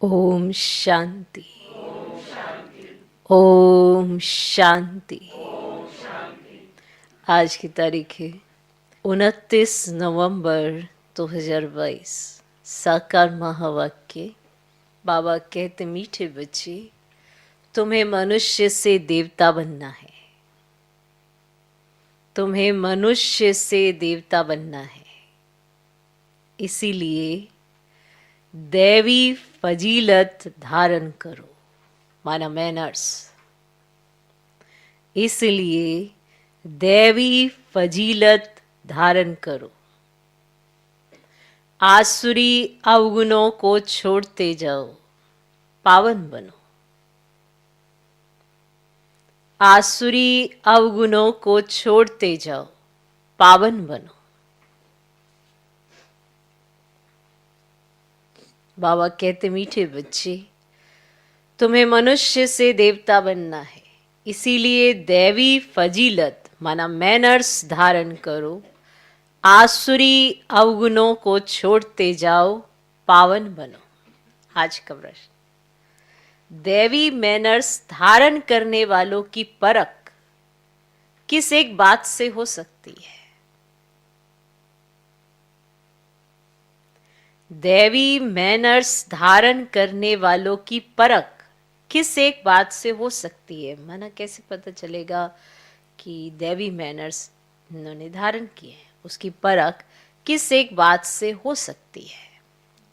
ओम शांति। ओम शांति। आज की तारीख है 29 नवंबर 2022। साकार महावाक्य। बाबा कहते, मीठे बच्चे, तुम्हें मनुष्य से देवता बनना है। तुम्हें मनुष्य से देवता बनना है। इसीलिए दैवी फजीलत धारण करो, माना मैनर्स। इसलिए दैवी फजीलत धारण करो। आसुरी अवगुणों को छोड़ते जाओ, पावन बनो। आसुरी अवगुणों को छोड़ते जाओ, पावन बनो। बाबा कहते, मीठे बच्चे, तुम्हें मनुष्य से देवता बनना है। इसीलिए दैवी फजीलत माना मैनर्स धारण करो। आसुरी अवगुणों को छोड़ते जाओ, पावन बनो। आज का प्रश्न, दैवी मैनर्स धारण करने वालों की परख किस एक बात से हो सकती है? दैवी मैनर्स धारण करने वालों की परख किस एक बात से हो सकती है? माना कैसे पता चलेगा कि दैवी मैनर्स इन्होंने धारण किए हैं? उसकी परख किस एक बात से हो सकती है?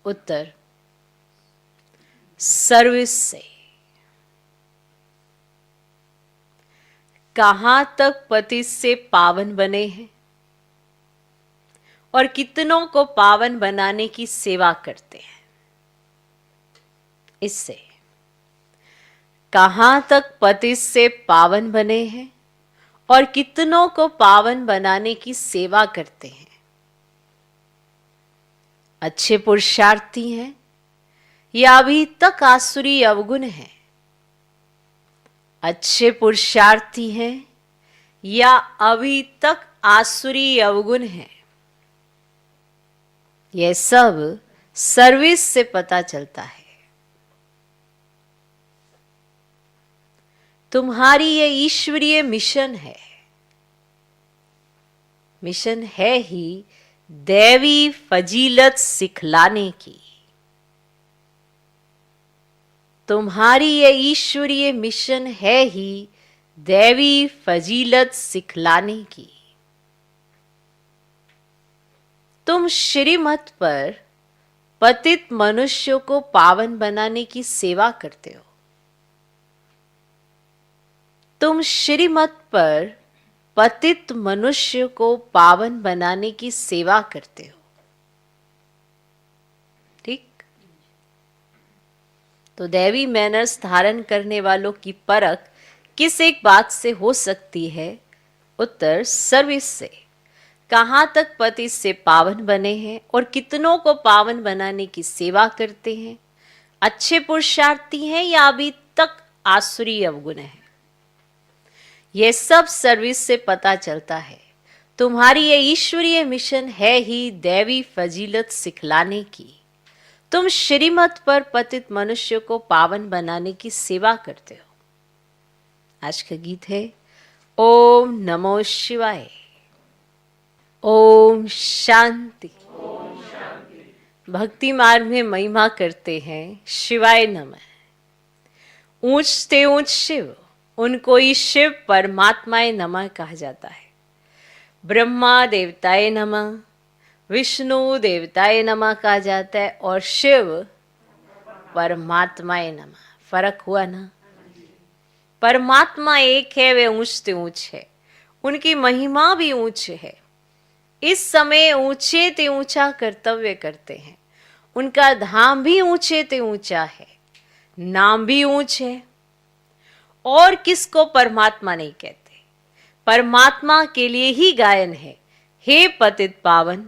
उत्तर, सर्विस से। कहां तक पति से पावन बने हैं और कितनों को पावन बनाने की सेवा करते हैं, इससे। कहां तक पति से पावन बने हैं और कितनों को पावन बनाने की सेवा करते हैं। अच्छे पुरुषार्थी हैं या अभी तक आसुरी अवगुण हैं? अच्छे पुरुषार्थी हैं या अभी तक आसुरी अवगुण हैं? यह सब सर्विस से पता चलता है। तुम्हारी ये ईश्वरीय मिशन है। मिशन है ही दैवी फजीलत सिखलाने की। तुम्हारी ये ईश्वरीय मिशन है ही दैवी फजीलत सिखलाने की। तुम श्रीमत पर पतित मनुष्यों को पावन बनाने की सेवा करते हो। तुम श्रीमत पर पतित मनुष्य को पावन बनाने की सेवा करते हो, ठीक? तो दैवी मैनर्स धारण करने वालों की परख किस एक बात से हो सकती है? उत्तर, सर्विस से। कहां तक पति से पावन बने हैं और कितनों को पावन बनाने की सेवा करते हैं। अच्छे पुरुषार्थी हैं या अभी तक आसुरी अवगुण है। यह सब सर्विस से पता चलता है। तुम्हारी ये ईश्वरीय मिशन है ही दैवी फजीलत सिखलाने की। तुम श्रीमत पर पतित मनुष्य को पावन बनाने की सेवा करते हो। आज का गीत है ओम नमो शिवाय। ओम शांति। भक्ति मार्ग में महिमा करते हैं शिवाय नमः। ऊंच से ऊंच शिव, उनको ही शिव परमात्माए नमः कहा जाता है। ब्रह्मा देवताए नमः, विष्णु देवताए नमः कहा जाता है और शिव परमात्माए नमः। फर्क हुआ ना? परमात्मा एक है, वे ऊंच से ऊंच है, उनकी महिमा भी ऊंच है। इस समय ऊंचे ते ऊंचा कर्तव्य करते हैं। उनका धाम भी ऊंचे ते ऊंचा है, नाम भी ऊंच है। और किसको परमात्मा नहीं कहते? परमात्मा के लिए ही गायन है। हे पतित पावन,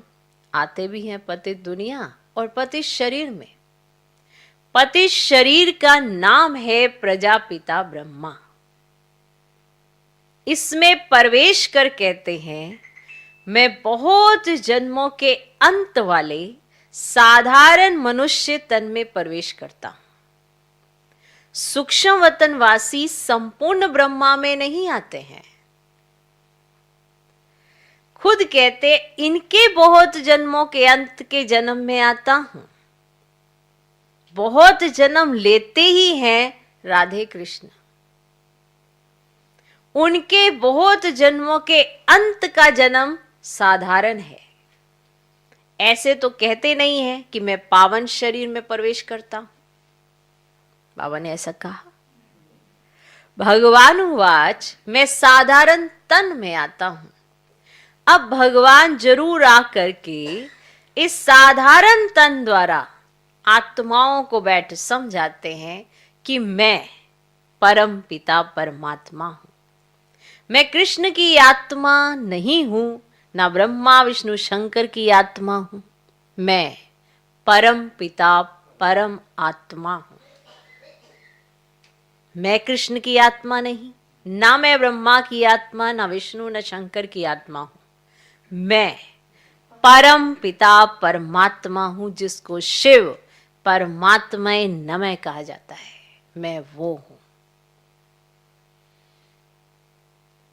आते भी हैं पतित दुनिया और पतित शरीर में। पतित शरीर का नाम है प्रजापिता ब्रह्मा। इसमें प्रवेश कर कहते हैं, मैं बहुत जन्मों के अंत वाले साधारण मनुष्य तन में प्रवेश करता हूं। सूक्ष्म वतनवासी संपूर्ण ब्रह्मा में नहीं आते हैं। खुद कहते इनके बहुत जन्मों के अंत के जन्म में आता हूं। बहुत जन्म लेते ही हैं राधे कृष्ण। उनके बहुत जन्मों के अंत का जन्म साधारण है। ऐसे तो कहते नहीं है कि मैं पावन शरीर में प्रवेश करता हूं। बाबा ने ऐसा कहा। भगवान उवाच मैं साधारण तन में आता हूं। अब भगवान जरूर आकर के इस साधारण तन द्वारा आत्माओं को बैठ समझाते हैं कि मैं परम पिता परमात्मा हूं। मैं कृष्ण की आत्मा नहीं हूं, ना ब्रह्मा विष्णु शंकर की आत्मा हूं। मैं परम पिता परम आत्मा हूं। मैं कृष्ण की आत्मा नहीं, ना मैं ब्रह्मा की आत्मा, ना विष्णु न शंकर की आत्मा हूं। मैं परम पिता परमात्मा हूं, जिसको शिव परमात्मा नमः कहा जाता है। मैं वो हूं।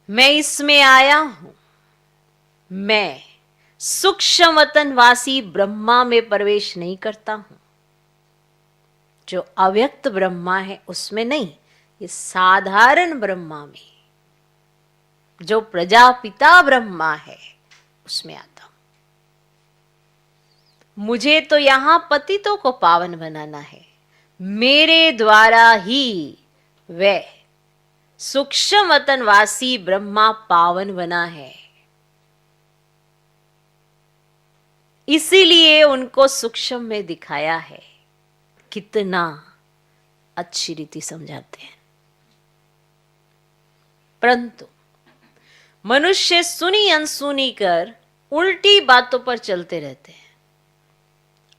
मैं इसमें आया हूं। मैं सूक्ष्म वतनवासी ब्रह्मा में प्रवेश नहीं करता हूं। जो अव्यक्त ब्रह्मा है उसमें नहीं, इस साधारण ब्रह्मा में, जो प्रजापिता ब्रह्मा है उसमें आता हूं। मुझे तो यहां पतितों को पावन बनाना है। मेरे द्वारा ही वह सूक्ष्म वतनवासी ब्रह्मा पावन बना है। इसीलिए उनको सूक्ष्म में दिखाया है। कितना अच्छी रीति समझाते हैं। परंतु मनुष्य सुनी अनसुनी कर उल्टी बातों पर चलते रहते हैं।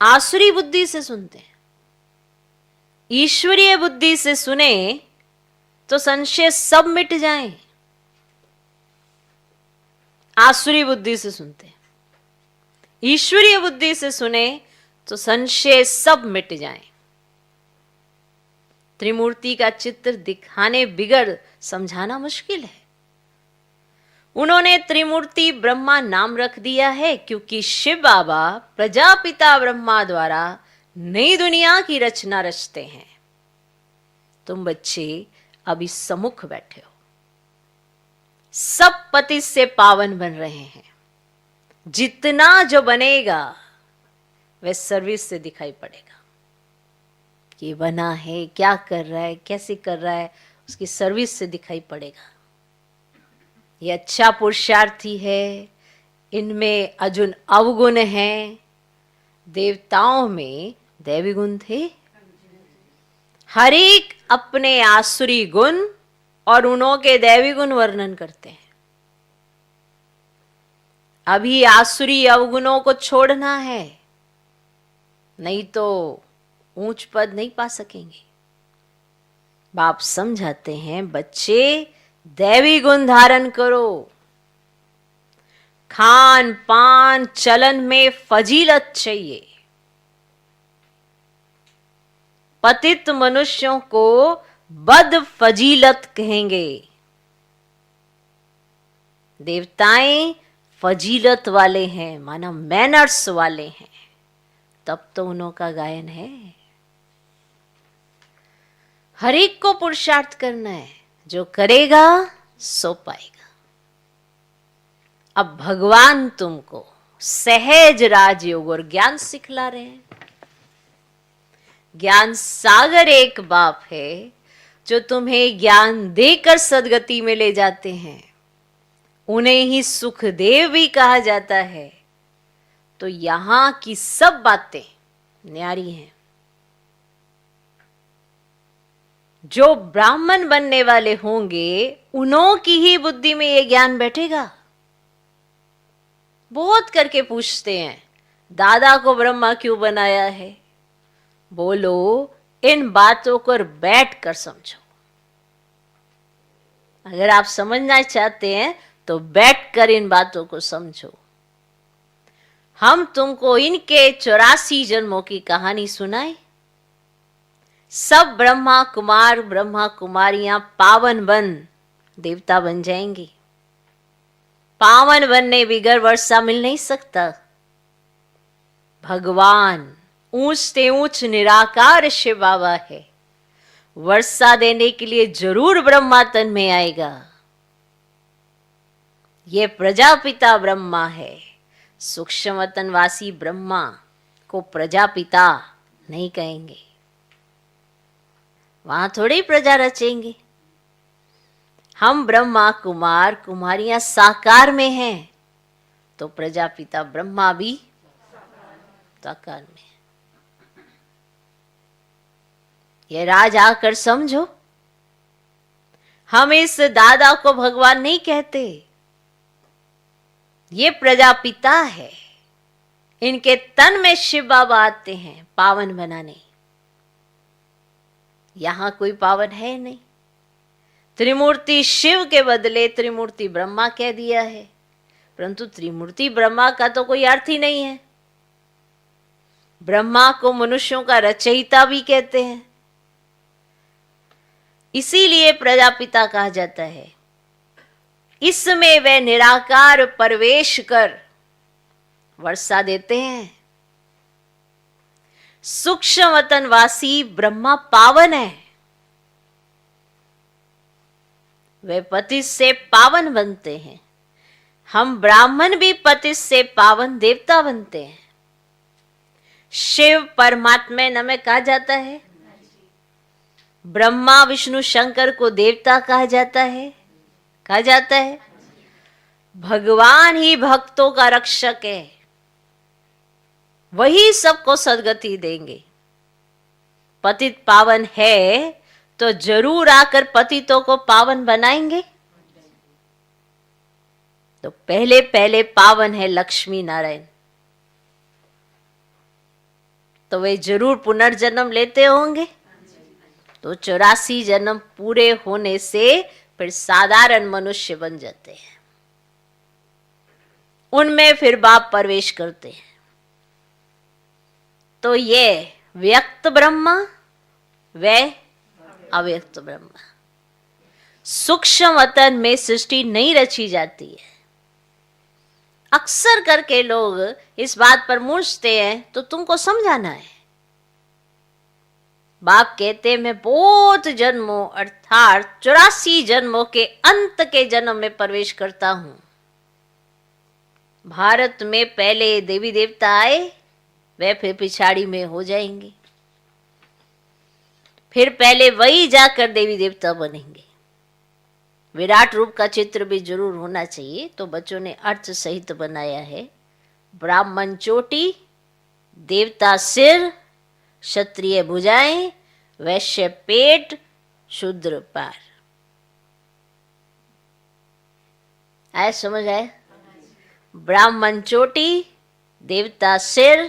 आसुरी बुद्धि से सुनते हैं। ईश्वरीय बुद्धि से सुने तो संशय सब मिट जाएं। आसुरी बुद्धि से सुनते हैं। ईश्वरीय बुद्धि से सुने तो संशय सब मिट जाएं। त्रिमूर्ति का चित्र दिखाने बिगड़ समझाना मुश्किल है। उन्होंने त्रिमूर्ति ब्रह्मा नाम रख दिया है क्योंकि शिव बाबा प्रजापिता ब्रह्मा द्वारा नई दुनिया की रचना रचते हैं। तुम बच्चे अभी सम्मुख बैठे हो। सब पति से पावन बन रहे हैं। जितना जो बनेगा वह सर्विस से दिखाई पड़ेगा। ये बना है, क्या कर रहा है, कैसे कर रहा है, उसकी सर्विस से दिखाई पड़ेगा। ये अच्छा पुरुषार्थी है, इनमें अर्जुन अवगुण हैं। देवताओं में दैवी गुण थे। हर एक अपने आसुरी गुण और उन्हों के दैवी गुण वर्णन करते हैं। अभी आसुरी अवगुणों को छोड़ना है, नहीं तो ऊंच पद नहीं पा सकेंगे। बाप समझाते हैं बच्चे दैवी गुण धारण करो। खान पान चलन में फजीलत चाहिए। पतित मनुष्यों को बद फजीलत कहेंगे। देवताएं फजीलत वाले हैं, माना मैनर्स वाले हैं, तब तो उन्हों का गायन है। हर एक को पुरुषार्थ करना है। जो करेगा सो पाएगा। अब भगवान तुमको सहज राजयोग और ज्ञान सिखला रहे हैं। ज्ञान सागर एक बाप है जो तुम्हें ज्ञान देकर सदगति में ले जाते हैं। उन्हें ही सुखदेव भी कहा जाता है। तो यहां की सब बातें न्यारी हैं। जो ब्राह्मण बनने वाले होंगे उन्हों की ही बुद्धि में ये ज्ञान बैठेगा। बहुत करके पूछते हैं दादा को ब्रह्मा क्यों बनाया है। बोलो इन बातों को बैठ कर समझो। अगर आप समझना चाहते हैं तो बैठकर इन बातों को समझो। हम तुमको इनके 84 जन्मों की कहानी सुनाए। सब ब्रह्मा कुमार ब्रह्मा कुमारियां पावन बन देवता बन जाएंगे। पावन बनने बिगर वर्षा मिल नहीं सकता। भगवान ऊंच से ऊंच निराकार शिव बाबा है, वर्षा देने के लिए जरूर ब्रह्मा तन में आएगा। ये प्रजापिता ब्रह्मा है। सूक्ष्म वतनवासी ब्रह्मा को प्रजापिता नहीं कहेंगे, वहां थोड़ी प्रजा रचेंगे। हम ब्रह्मा कुमार कुमारियां साकार में हैं, तो प्रजापिता ब्रह्मा भी साकार में है। ये राज आकर समझो। हम इस दादा को भगवान नहीं कहते, ये प्रजापिता है। इनके तन में शिव बाबा आते हैं पावन बनाने। यहां कोई पावन है नहीं। त्रिमूर्ति शिव के बदले त्रिमूर्ति ब्रह्मा कह दिया है, परंतु त्रिमूर्ति ब्रह्मा का तो कोई अर्थ ही नहीं है। ब्रह्मा को मनुष्यों का रचयिता भी कहते हैं, इसीलिए प्रजापिता कहा जाता है। इसमें वे निराकार प्रवेश कर वर्षा देते हैं। सूक्ष्म वतनवासी ब्रह्मा पावन है, वे पति से पावन बनते हैं। हम ब्राह्मण भी पति से पावन देवता बनते हैं। शिव परमात्मा में कहा जाता है, ब्रह्मा विष्णु शंकर को देवता कहा जाता है। कहा जाता है भगवान ही भक्तों का रक्षक है, वही सबको सद्गति देंगे। पतित पावन है तो जरूर आकर पतितों को पावन बनाएंगे। तो पहले पहले पावन है लक्ष्मी नारायण, तो वे जरूर पुनर्जन्म लेते होंगे। तो 84 जन्म पूरे होने से फिर साधारण मनुष्य बन जाते हैं, उनमें फिर बाप प्रवेश करते हैं। तो ये व्यक्त ब्रह्मा व अव्यक्त ब्रह्मा। सूक्ष्म वतन में सृष्टि नहीं रची जाती है। अक्सर करके लोग इस बात पर मूंझते हैं, तो तुमको समझाना है। बाप कहते मैं बहुत जन्मों अर्थात 84 जन्मों के अंत के जन्म में प्रवेश करता हूं। भारत में पहले देवी देवता आए, वे फिर पिछाड़ी में हो जाएंगे। फिर पहले वही जाकर देवी देवता बनेंगे। विराट रूप का चित्र भी जरूर होना चाहिए, तो बच्चों ने अर्थ सहित बनाया है। ब्राह्मण चोटी, देवता सिर, क्षत्रिय भुजाएं, वैश्य पेट, शूद्र पार। आए समझ आए? ब्राह्मण चोटी, देवता सिर,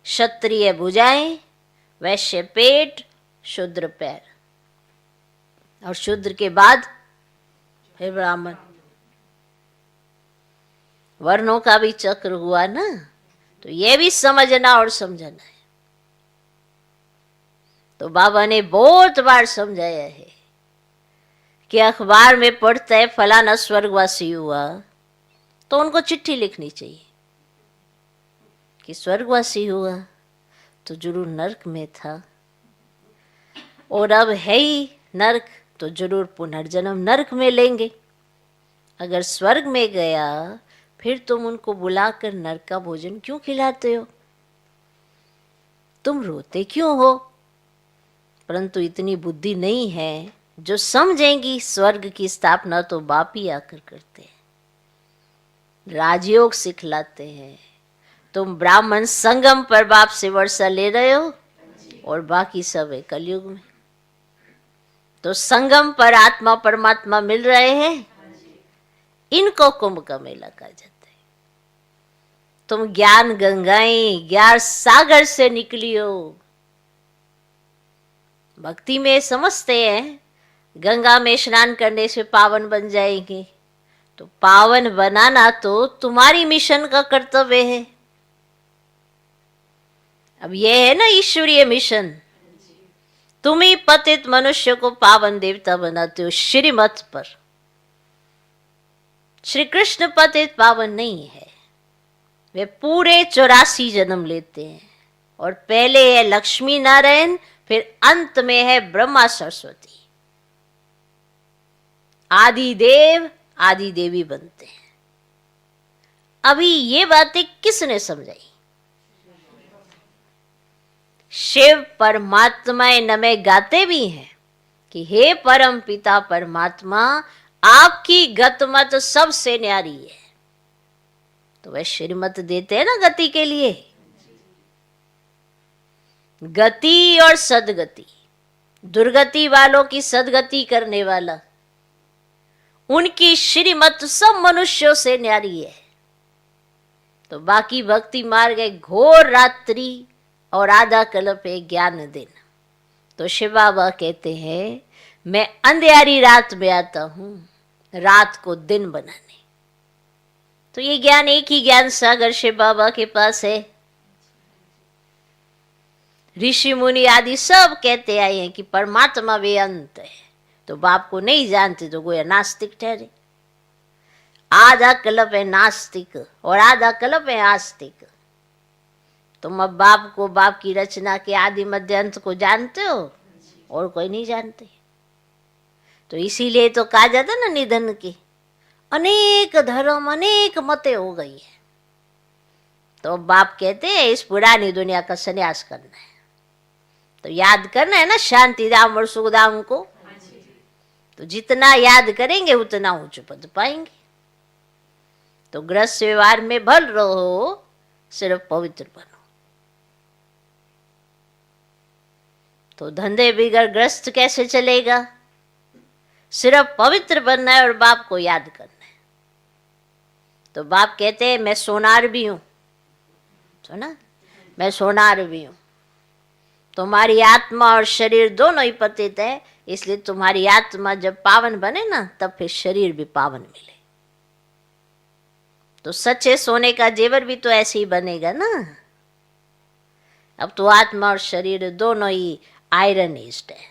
क्षत्रिय भुजाएं, वैश्य पेट, शूद्र पैर, और शूद्र के बाद फिर ब्राह्मण। वर्णों का भी चक्र हुआ ना, तो यह भी समझना और समझना है। तो बाबा ने बहुत बार समझाया है कि अखबार में पढ़ता है फलाना स्वर्गवासी हुआ, तो उनको चिट्ठी लिखनी चाहिए कि स्वर्गवासी हुआ तो जरूर नरक में था, और अब है ही नरक, तो जरूर पुनर्जन्म नरक में लेंगे। अगर स्वर्ग में गया फिर तुम उनको बुलाकर नरक का भोजन क्यों खिलाते हो? तुम रोते क्यों हो? परंतु इतनी बुद्धि नहीं है जो समझेंगी स्वर्ग की स्थापना तो बाप ही आकर करते हैं, राजयोग सिखलाते हैं। तुम ब्राह्मण संगम पर बाप से वर्षा ले रहे हो, और बाकी सब है कलयुग में। तो संगम पर आत्मा परमात्मा मिल रहे हैं, इनको कुंभ का मेला कहा जाता है। तुम ज्ञान गंगाएं, ज्ञान सागर से निकली हो। भक्ति में समझते हैं गंगा में स्नान करने से पावन बन जाएंगे, तो पावन बनाना तो तुम्हारी मिशन का कर्तव्य है। अब यह है ना ईश्वरीय मिशन, तुम ही पतित मनुष्य को पावन देवता बनाते हो श्रीमत पर। श्री कृष्ण पतित पावन नहीं है, वे पूरे 84 जन्म लेते हैं और पहले है लक्ष्मी नारायण, फिर अंत में है ब्रह्मा सरस्वती। आदि देव आदि देवी बनते हैं। अभी ये बातें किसने समझाई? शिव परमात्मा नमे गाते भी हैं कि हे परम पिता परमात्मा, आपकी गतमत सबसे न्यारी है। तो वह श्रीमत देते हैं ना गति के लिए, गति और सदगति। दुर्गति वालों की सदगति करने वाला, उनकी श्रीमत सब मनुष्यों से न्यारी है। तो बाकी भक्ति मार्ग है घोर रात्रि और आधा कल्प है ज्ञान दिन। तो शिव बाबा कहते हैं मैं अंधेरी रात में आता हूं रात को दिन बनाने। तो ये ज्ञान, एक ही ज्ञान सागर शिव बाबा के पास है। ऋषि मुनि आदि सब कहते आए हैं कि परमात्मा वे अंत है। तो बाप को नहीं जानते तो गोया नास्तिक ठहरे। आधा कल्प है नास्तिक और आधा कल्प है आस्तिक। तुम अब बाप को, बाप की रचना के आदि मध्य अंत को जानते हो और कोई नहीं जानते। तो इसीलिए तो कहा जाता ना निधन की अनेक धर्म अनेक मतें हो गई है। तो बाप कहते हैं इस पुरानी दुनिया का संन्यास करना है। तो याद करना है ना शांति धाम और सुख धाम को। तो जितना याद करेंगे उतना ऊंच पद पाएंगे। तो गृहस्थ व्यवहार में भल रहो, सिर्फ पवित्र बनो। तो धंधे बिगड़ गृहस्थ कैसे चलेगा? सिर्फ पवित्र बनना है और बाप को याद करना है। तो बाप कहते हैं मैं सोनार भी हूं, सुना, मैं सोनार भी हूं। तुम्हारी आत्मा और शरीर दोनों ही पतित है, इसलिए तुम्हारी आत्मा जब पावन बने ना तब फिर शरीर भी पावन मिले। तो सच्चे सोने का जेवर भी तो ऐसे ही बनेगा ना। अब तो आत्मा और शरीर दोनों ही आयरनिस्ट है।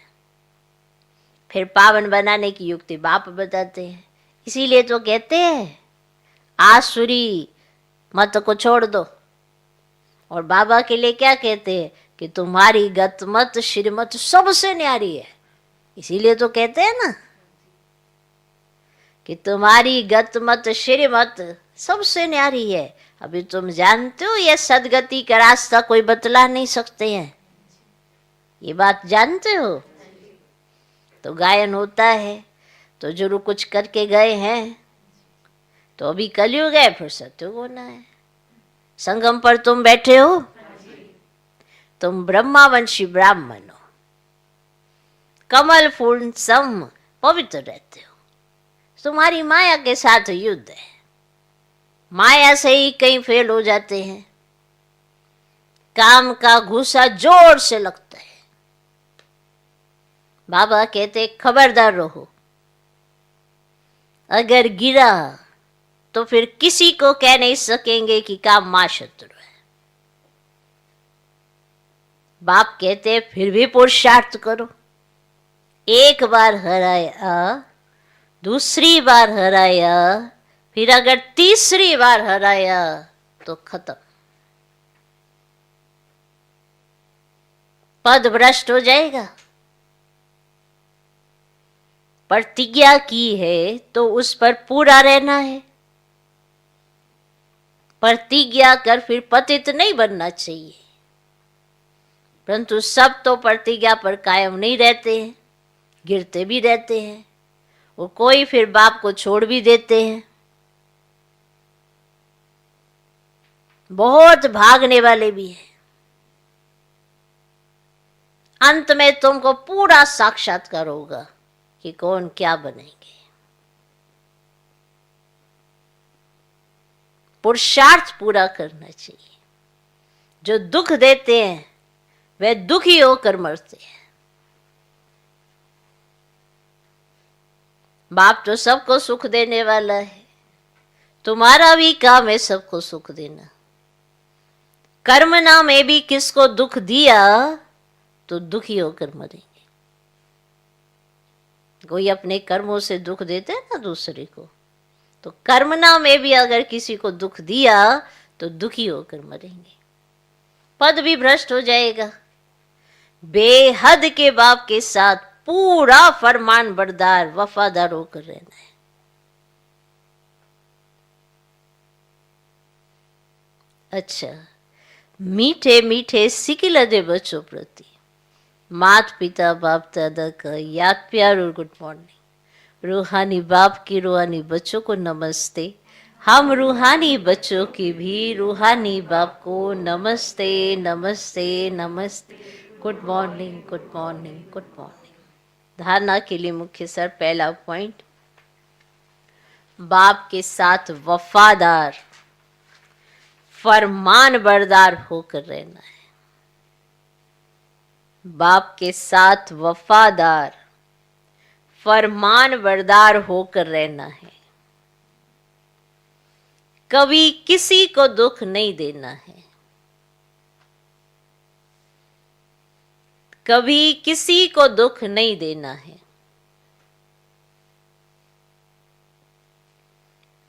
फिर पावन बनाने की युक्ति बाप बताते हैं। इसीलिए तो कहते हैं आसुरी मत को छोड़ दो। और बाबा के लिए क्या कहते हैं कि तुम्हारी गतमत श्रीमत सबसे न्यारी है। इसीलिए तो कहते हैं ना कि तुम्हारी गतमत श्रीमत सबसे न्यारी है। अभी तुम जानते हो ये सदगति का रास्ता कोई बतला नहीं सकते हैं, ये बात जानते हो। तो गायन होता है तो जरूर कुछ करके गए हैं। तो अभी कलयुग है, फिर सत्युग होना है। संगम पर तुम बैठे हो, तुम ब्रह्मावंशी ब्राह्मण हो, कमल फूल सम पवित्र रहते हो। तुम्हारी माया के साथ युद्ध है। माया से ही कहीं फेल हो जाते हैं। काम का घूसा जोर से लगता है। बाबा कहते खबरदार रहो, अगर गिरा तो फिर किसी को कह नहीं सकेंगे कि काम मां शत्रु है। बाप कहते फिर भी पुरुषार्थ करो। एक बार हराया, दूसरी बार हराया, फिर अगर तीसरी बार हराया तो खत्म, पद भ्रष्ट हो जाएगा। प्रतिज्ञा की है तो उस पर पूरा रहना है। प्रतिज्ञा कर फिर पतित नहीं बनना चाहिए। परंतु सब तो प्रतिज्ञा पर कायम नहीं रहते हैं, गिरते भी रहते हैं। वो कोई फिर बाप को छोड़ भी देते हैं। बहुत भागने वाले भी हैं। अंत में तुमको पूरा साक्षात्कार होगा कि कौन क्या बनेंगे। पुरुषार्थ पूरा करना चाहिए। जो दुख देते हैं वे दुखी होकर मरते हैं। बाप तो सबको सुख देने वाला है। तुम्हारा भी काम है सबको सुख देना। कर्मना में भी किसको दुख दिया तो दुखी होकर मरेंगे। कोई अपने कर्मों से दुख देते हैं ना दूसरे को, तो कर्मना में भी अगर किसी को दुख दिया तो दुखी होकर मरेंगे, पद भी भ्रष्ट हो जाएगा। बेहद के बाप के साथ पूरा फरमान बरदार वफादार होकर रहना है। अच्छा, मीठे मीठे सिकिल दे बच्चों प्रति माता पिता बाप दादा का याद प्यार और गुड मॉर्निंग। रूहानी बाप की रूहानी बच्चों को नमस्ते। हम रूहानी बच्चों की भी रूहानी बाप को नमस्ते नमस्ते नमस्ते। Good morning good morning good morning. धारणा के लिए मुख्य सर पहला पॉइंट, बाप के साथ वफादार फरमान बरदार होकर रहना है। बाप के साथ वफादार फरमान बरदार होकर रहना है। कभी किसी को दुख नहीं देना है, कभी किसी को दुख नहीं देना है।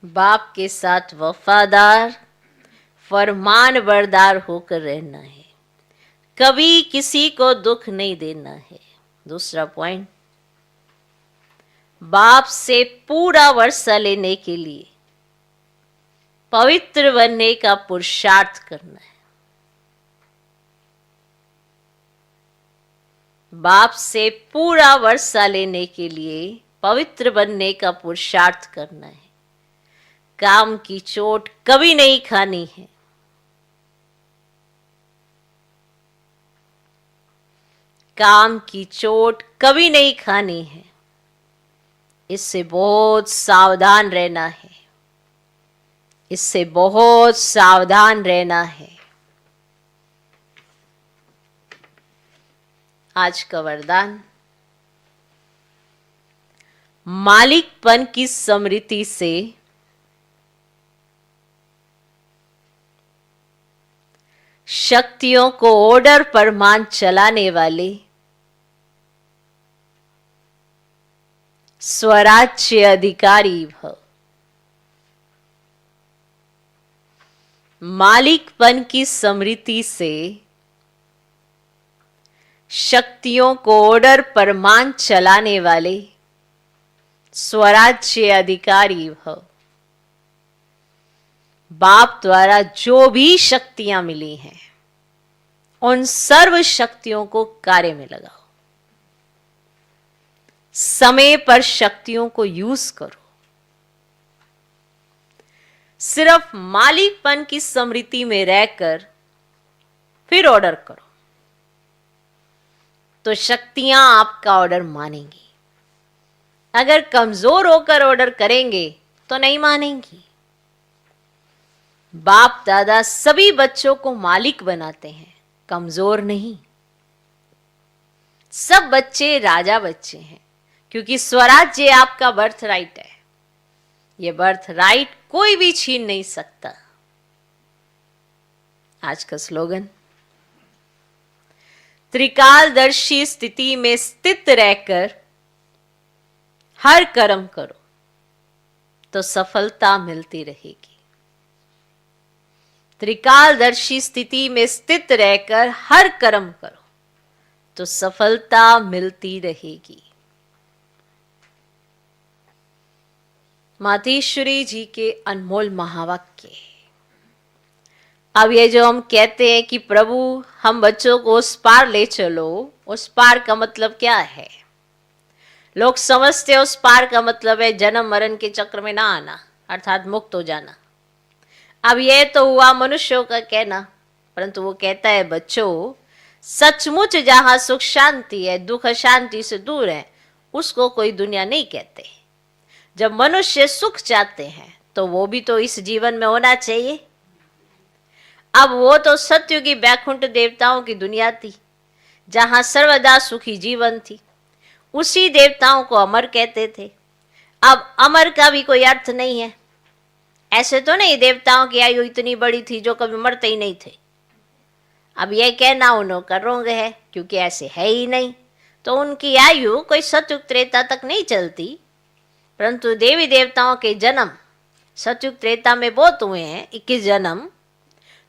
बाप के साथ वफादार फरमान बरदार होकर रहना है, कभी किसी को दुख नहीं देना है। दूसरा पॉइंट, बाप से पूरा वर्षा लेने के लिए पवित्र बनने का पुरुषार्थ करना है। बाप से पूरा वर्षा लेने के लिए पवित्र बनने का पुरुषार्थ करना है। काम की चोट कभी नहीं खानी है। काम की चोट कभी नहीं खानी है। इससे बहुत सावधान रहना है, इससे बहुत सावधान रहना है। आज का वरदान, मालिकपन की स्मृति से शक्तियों को ऑर्डर पर मान चलाने वाले स्वराज्य अधिकारी भव। मालिकपन की स्मृति से शक्तियों को ऑर्डर पर मान चलाने वाले स्वराज्य अधिकारी भव। बाप द्वारा जो भी शक्तियां मिली हैं उन सर्व शक्तियों को कार्य में लगाओ। समय पर शक्तियों को यूज करो। सिर्फ मालिकपन की स्मृति में रहकर फिर ऑर्डर करो तो शक्तियां आपका ऑर्डर मानेंगी। अगर कमजोर होकर ऑर्डर करेंगे तो नहीं मानेंगी। बाप दादा सभी बच्चों को मालिक बनाते हैं, कमजोर नहीं। सब बच्चे राजा बच्चे हैं, क्योंकि स्वराज्य आपका बर्थ राइट है। ये बर्थ राइट कोई भी छीन नहीं सकता। आज का स्लोगन, त्रिकालदर्शी स्थिति में स्थित रहकर हर कर्म करो तो सफलता मिलती रहेगी। त्रिकालदर्शी स्थिति में स्थित रहकर हर कर्म करो तो सफलता मिलती रहेगी। मातेश्वरी जी के अनमोल महावाक्य। अब ये जो हम कहते हैं कि प्रभु हम बच्चों को उस पार ले चलो, उस पार का मतलब क्या है? लोग समझते हैं उस पार का मतलब है जन्म मरण के चक्र में ना आना, अर्थात मुक्त हो जाना। अब ये तो हुआ मनुष्यों का कहना, परंतु वो कहता है बच्चों, सचमुच जहां सुख शांति है, दुख शांति से दूर है, उसको कोई दुनिया नहीं कहते। जब मनुष्य सुख चाहते हैं तो वो भी तो इस जीवन में होना चाहिए। अब वो तो सत्युगी बैकुंठ देवताओं की दुनिया थी, जहां सर्वदा सुखी जीवन थी। उसी देवताओं को अमर कहते थे। अब अमर का भी कोई अर्थ नहीं है। ऐसे तो नहीं देवताओं की आयु इतनी बड़ी थी जो कभी मरते ही नहीं थे। अब यह कहना उन्हों का रोंग है, क्योंकि ऐसे है ही नहीं। तो उनकी आयु कोई सतयुग त्रेता तक नहीं चलती, परंतु देवी देवताओं के जन्म सतयुग त्रेता में बहुत हुए हैं, 21 जन्म,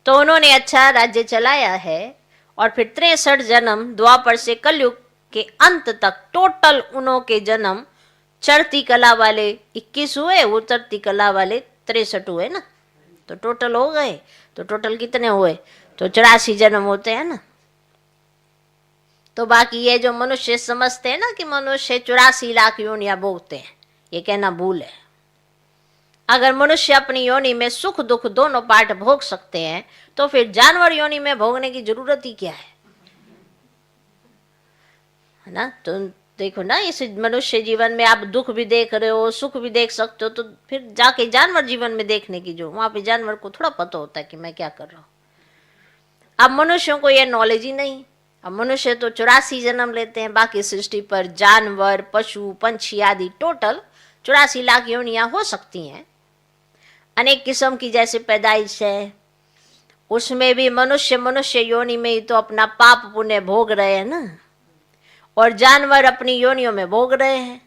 तो उन्होंने अच्छा राज्य चलाया है। और फिर 63 जन्म द्वापर से कलयुग के अंत तक टोटल उनके जन्म चढ़ती कला वाले 21 हुए, उतरती कला वाले 63 हुए ना, तो टोटल हो गए। तो टोटल कितने हुए? तो 84 जन्म होते हैं ना। तो बाकी ये जो मनुष्य समझते हैं ना कि मनुष्य 84 लाख योनियां भोगते हैं, ये कहना भूल है। अगर मनुष्य अपनी योनि में सुख दुख दोनों पार्ट भोग सकते हैं तो फिर जानवर योनि में भोगने की जरूरत ही क्या है ना। तो देखो ना, इस मनुष्य जीवन में आप दुख भी देख रहे हो, सुख भी देख सकते हो, तो फिर जाके जानवर जीवन में देखने की जो वहां पे जानवर को थोड़ा पता होता है कि मैं क्या कर रहा हूं। अब मनुष्यों को यह नॉलेज ही नहीं। अब मनुष्य तो 84 जन्म लेते हैं, बाकी सृष्टि पर जानवर पशु पंछी आदि टोटल 84 लाख योनियां हो सकती हैं। अनेक किस्म की जैसे पैदाइश है, उसमें भी मनुष्य योनि में ही तो अपना पाप पुण्य भोग रहे हैं ना, और जानवर अपनी योनियों में भोग रहे हैं।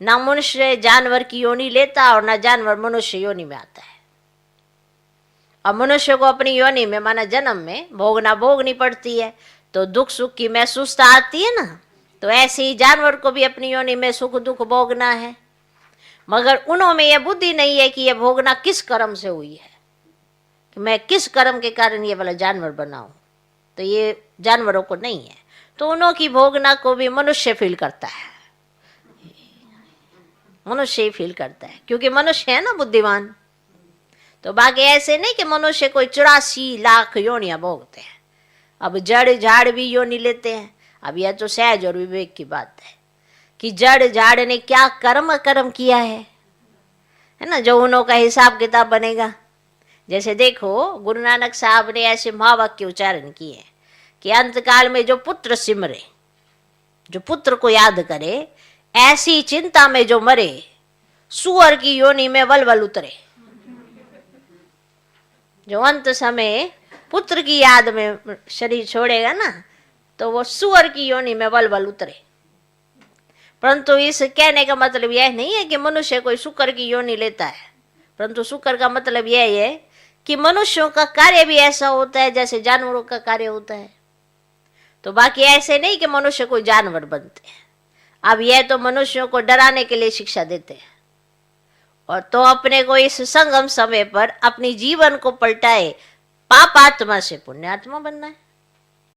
ना मनुष्य जानवर की योनि लेता और ना जानवर मनुष्य योनि में आता है। अब मनुष्य को अपनी योनि में माना जन्म में भोगनी पड़ती है, तो दुख सुख की महसूसता आती है ना। तो ऐसे ही जानवर को भी अपनी योनि में सुख दुख भोगना है, मगर उन्होंने यह बुद्धि नहीं है कि यह भोगना किस कर्म से हुई है, कि मैं किस कर्म के कारण ये वाला जानवर बनाऊं। तो ये जानवरों को नहीं है, तो उन्हों की भोगना को भी मनुष्य फील करता है, मनुष्य ही फील करता है, क्योंकि मनुष्य है ना बुद्धिमान। तो बाकी ऐसे नहीं कि मनुष्य कोई 84 लाख योनियां भोगते हैं। अब जड़ झाड़ भी योनि लेते हैं। अब यह तो सहज और विवेक की बात है कि जड़ झाड़ ने क्या कर्म किया है ना, जो उन्हों का हिसाब किताब बनेगा। जैसे देखो, गुरु नानक साहब ने ऐसे महावाक्य उच्चारण किए कि अंतकाल में जो पुत्र सिमरे, जो पुत्र को याद करे, ऐसी चिंता में जो मरे, सुअर की योनि में वलवल उतरे। जो अंत समय पुत्र की याद में शरीर छोड़ेगा ना, तो वो सुअर की योनि में वलवल उतरे। परंतु इस कहने का मतलब यह नहीं है कि मनुष्य कोई शुक्र की योनि लेता है, परंतु शुक्र का मतलब यह है कि मनुष्यों का कार्य भी ऐसा होता है जैसे जानवरों का कार्य होता है। तो बाकी ऐसे नहीं कि मनुष्य कोई जानवर बनते हैं। अब यह तो मनुष्यों को डराने के लिए शिक्षा देते हैं, और तो अपने को इस संगम समय पर अपनी जीवन को पलटाए, पाप आत्मा से पुण्यात्मा बनना है।